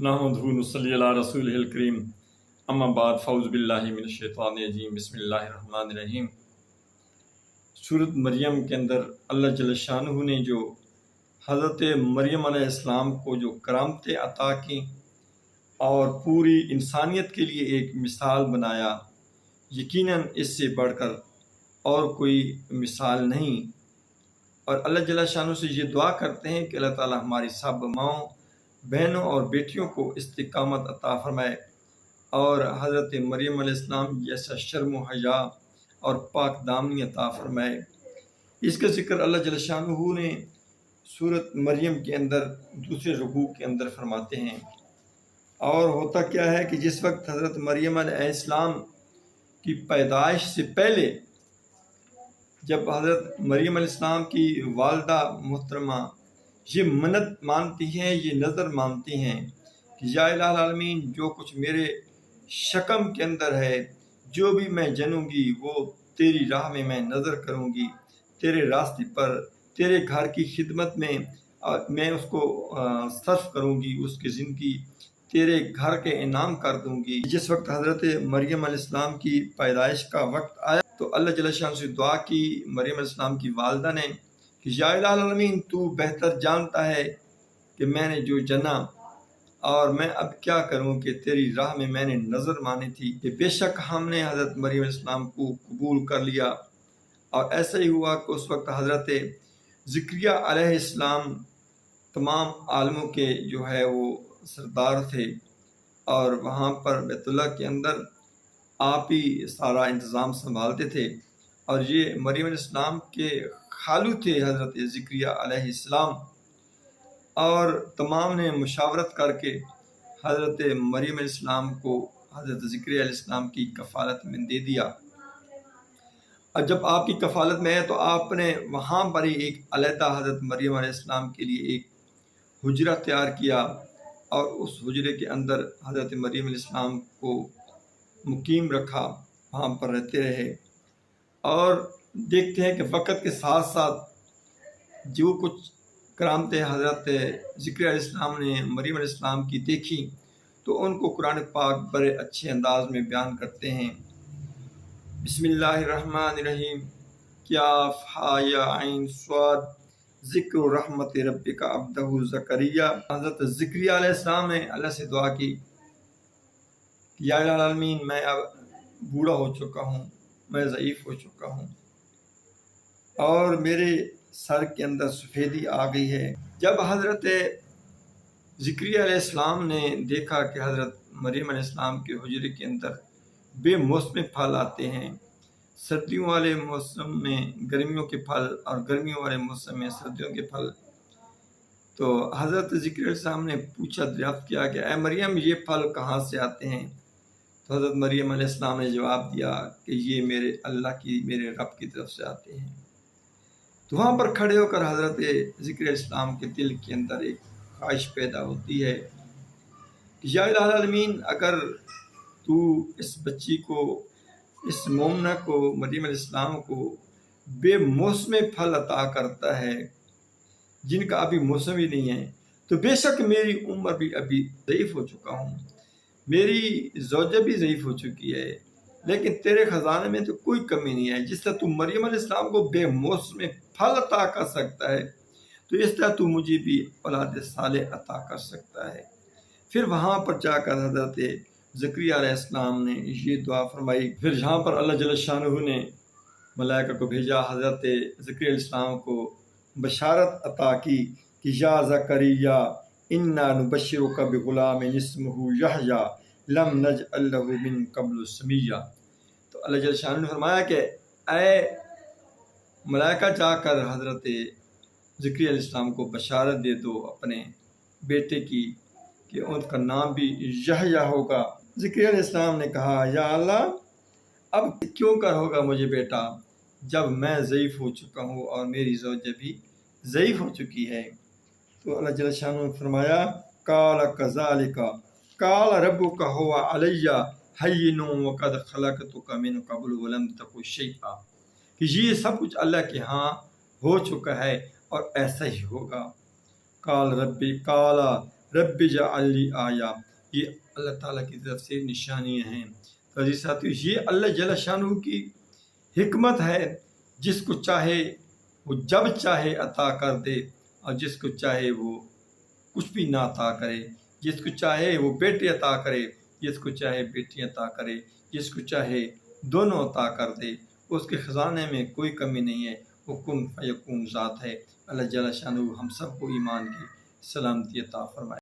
नहमदुहु नसल्ली अला रसूलिहिल करीम अम्मा बाद फ़ौज़ बिल्लाहि मिनश शैतानिर रजीम बिस्मिल्लाहिर रहमानिर रहीम। सूरत मरियम के अंदर अल्लाह जल्ल शानहू ने जो हज़रत मरियम अलैहिस्सलाम को जो करामतें अता की और पूरी इंसानियत के लिए एक मिसाल बनाया, यकीनन इससे बढ़कर और कोई मिसाल नहीं। और अल्लाह जल्ल शानहू से ये दुआ करते हैं कि अल्लाह ताला हमारी सब माओं, बहनों और बेटियों को इस्तिकामत अता फरमाए और हज़रत मरियम अलैहिस्सलाम जैसा शर्म व हया और पाक दामनी अता फरमाए। इसका ज़िक्र अल्लाह जल्ल शानहू ने सूरत मरियम के अंदर दूसरे रुकू के अंदर फरमाते हैं। और होता क्या है कि जिस वक्त हज़रत मरियम अलैहिस्सलाम की पैदाइश से पहले जब हज़रत मरियम अलैहिस्सलाम की वालदा मोहतरमा ये मन्नत मानती हैं, ये नज़र मानती हैं कि या इलाहुल आलमीन, जो कुछ मेरे शकम के अंदर है, जो भी मैं जनूंगी वो तेरी राह में मैं नज़र करूंगी, तेरे रास्ते पर तेरे घर की खिदमत में मैं उसको सर्फ करूंगी, उसकी ज़िंदगी तेरे घर के इनाम कर दूंगी। जिस वक्त हज़रत मरियम अलैहिस्सलाम की पैदाइश का वक्त आया तो अल्लाह जल्ल शान से दुआ की मरियम अलैहिस्सलाम की वालदा ने कि या इलाहुल आलमीन, तू बेहतर जानता है कि मैंने जो जना और मैं अब क्या करूं कि तेरी राह में मैंने नज़र मानी थी कि बेशक हमने हज़रत मरियम अलैहिस्सलाम को कबूल कर लिया। और ऐसा ही हुआ कि उस वक्त हज़रत ज़करिया अलैहिस्सलाम तमाम आलमों के जो है वो सरदार थे और वहाँ पर बैतुल्लाह के अंदर आप ही सारा इंतज़ाम संभालते थे। और ये मरियम अलैहिस्सलाम के खालू थे हज़रत ज़करिया अलैहिस्सलाम, और तमाम ने मुशावरत करके हज़रत मरियम अलैहिस्सलाम को हज़रत ज़करिया अलैहिस्सलाम की कफ़ालत में दे दिया। और जब आपकी कफ़ालत में है तो आपने वहाँ पर ही एक अलहदा हज़रत मरियम अलैहिस्सलाम के लिए एक हुजरा तैयार किया और उस हुजरे के अंदर हज़रत मरियम अलैहिस्सलाम को मुकीम रखा, वहाँ पर रहते रहे। और देखते हैं कि वक़्त के साथ साथ जो कुछ करामतें हज़रत ज़करिया अलैहिस्सलाम ने मरियम अलैहिस्सलाम की देखी तो उनको कुरान पाक बड़े अच्छे अंदाज में बयान करते हैं। बिस्मिल्लाहिर्रहमानिर्रहीम। काफ हा या ऐन स्वाद ज़िक्र रहमत रब्बिका अब्दहु ज़करिया। हज़रत ज़करिया अलैहिस्सलाम ने अल्लाह से दुआ की, या इलाहुल आलमीन, मैं अब बूढ़ा हो चुका हूँ, मैं ज़ईफ़ हो चुका हूँ और मेरे सर के अंदर सफ़ेदी आ गई है। जब हज़रत ज़करिया अलैहिस्सलाम ने देखा कि हज़रत मरियम अलैहिस्सलाम के हुजरे के अंदर बेमौसमी फल आते हैं, सर्दियों वाले मौसम में गर्मियों के फल और गर्मियों वाले मौसम में सर्दियों के फल, तो हज़रत ज़करिया अलैहिस्सलाम ने पूछा, दरियाफ़्त किया कि ऐ मरियम, ये फल कहाँ से आते हैं? तो हज़रत मरियम अलैहिस्सलाम ने जवाब दिया कि ये मेरे रब की तरफ से आते हैं। तो वहाँ पर खड़े होकर हज़रत ज़करिया अलैहिस्सलाम के दिल के अंदर एक ख्वाहिश पैदा होती है कि या इलाहुल आलमीन, अगर तू इस बच्ची को, इस मोमना को, मरियम अलैहिस्सलाम को बेमौसमी फल अता करता है जिनका अभी मौसम ही नहीं है, तो बेशक मेरी उम्र भी अभी ज़ईफ़ हो चुका हूँ, मेरी ज़ौजा भी ज़ईफ़ हो चुकी है, लेकिन तेरे ख़जाने में तो कोई कमी नहीं है। जिस तरह तू मरियम अलैहिस्सलाम को बेमौसमी फल अता कर सकता है तो इस तरह तू मुझे भी औलाद सालेह अता कर सकता है। फिर वहाँ पर जाकर हज़रत ज़करिया अलैहिस्सलाम ने ये दुआ फरमाई। फिर यहाँ पर अल्लाह जल्ल शानहू ने मलाइका को भेजा, हज़रत ज़करिया अलैहिस्सलाम को बशारत अता की कि या ज़करिया इन्ना नुबश्शिरुका बिग़ुलामिन इस्मुहु यहया लम नजअल लहू मिन क़ब्लु समिय्या। तो अल्लाह जल्ल शानहू ने फरमाया कि ऐ मलाइका, जाकर हज़रत ज़करिया अलैहिस्सलाम को बशारत दे दो अपने बेटे की कि उनका नाम भी यहया होगा। ज़करिया अलैहिस्सलाम ने कहा, या अल्लाह, अब क्यों कर होगा मुझे बेटा जब मैं ज़ईफ़ हो चुका हूँ और मेरी ज़ौजा भी ज़ईफ़ हो चुकी है। तो अल्लाह जल्ल शानहू ने फरमाया, काल कज़ालिका काल रब्बुका हुवा अलैया हय्यिनुन व क़द ख़लक़तुका मिन क़ब्लु व लम तकु शैआ, कि ये सब कुछ अल्लाह के यहाँ हो चुका है और ऐसा ही होगा। काल رب اجعل لی آیا، یہ اللہ تعالیٰ کی طرف سے نشانیاں ہیں۔ تو عزیز ساتھیو، یہ اللہ جل شانہ کی حکمت ہے، جس کو چاہے وہ جب چاہے عطا کر دے، اور جس کو چاہے وہ کچھ بھی نہ عطا کرے، جس کو چاہے وہ بیٹے عطا کرے، جس کو چاہے بیٹی عطا کرے، جس کو چاہے دونوں عطا کر دے، اس کے خزانے میں کوئی کمی نہیں ہے، وہ کن فیکون ذات ہے۔ اللہ جل شانہ ہم سب کو ایمان کی سلامتی عطا فرمائے۔